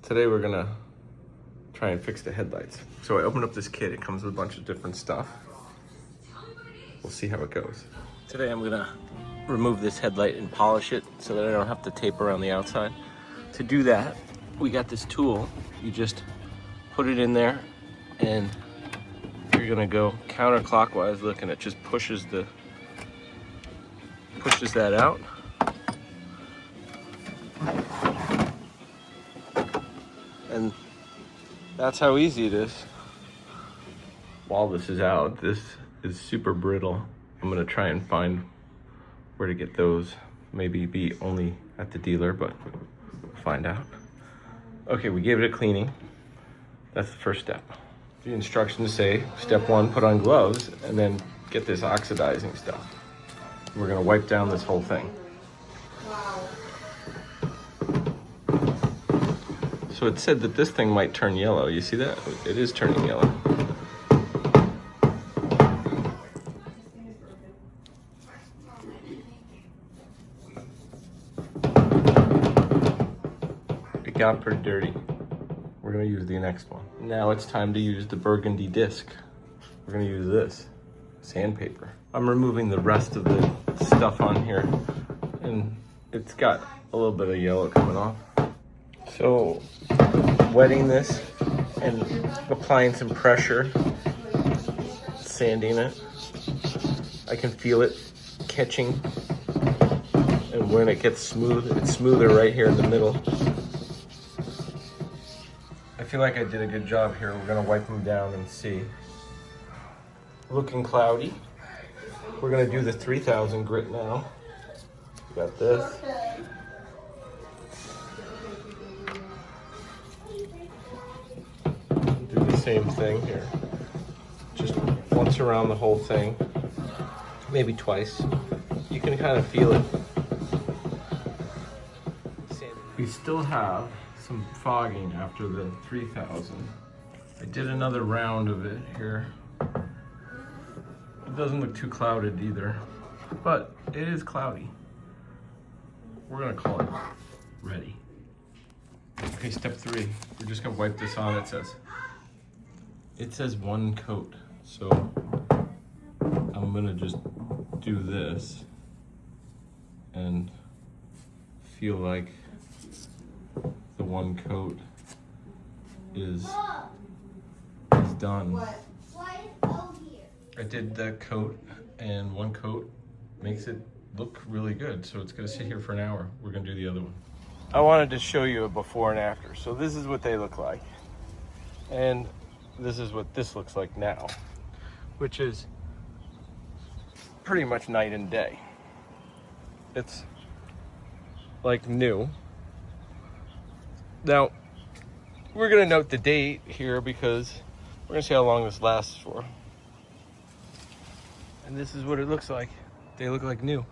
Today we're gonna try and fix the headlights. So I opened up this kit. It comes with a bunch of different stuff. We'll see how it goes. Today I'm gonna remove this headlight and polish it so that I don't have to tape around the outside. To do that, we got this tool. You just put it in there and you're gonna go counterclockwise. Look, and it just pushes that out. And that's how easy it is. While this is out, this is super brittle. I'm gonna try and find where to get those. Maybe be only at the dealer, but we'll find out. Okay, we gave it a cleaning. That's the first step. The instructions say, step 1, put on gloves, and then get this oxidizing stuff. We're gonna wipe down this whole thing. So it said that this thing might turn yellow. You see that? It is turning yellow. It got pretty dirty. We're gonna use the next one. Now it's time to use the burgundy disc. We're gonna use this, sandpaper. I'm removing the rest of the stuff on here, and it's got a little bit of yellow coming off. So, wetting this and applying some pressure, sanding it. I can feel it catching, and when it gets smooth, it's smoother right here in the middle. I feel like I did a good job here. We're gonna wipe them down and see. Looking cloudy. We're gonna do the 3000 grit now. We got this. Do the same thing here. Just once around the whole thing, maybe twice. You can kind of feel it. We still have some fogging after the 3000. I did another round of it here. It doesn't look too clouded either, but it is cloudy. We're gonna call it ready. Okay, step 3. We're just gonna wipe this on. It says 1 coat, so I'm gonna just do this and feel like the 1 coat is done. I did the coat, and 1 coat makes it look really good, so it's gonna sit here for an hour. We're gonna do the other one. I wanted to show you a before and after. So this is what they look like, and this is what this looks like now, which is pretty much night and day. It's like new. Now, we're gonna note the date here because we're gonna see how long this lasts for. And this is what it looks like. They look like new.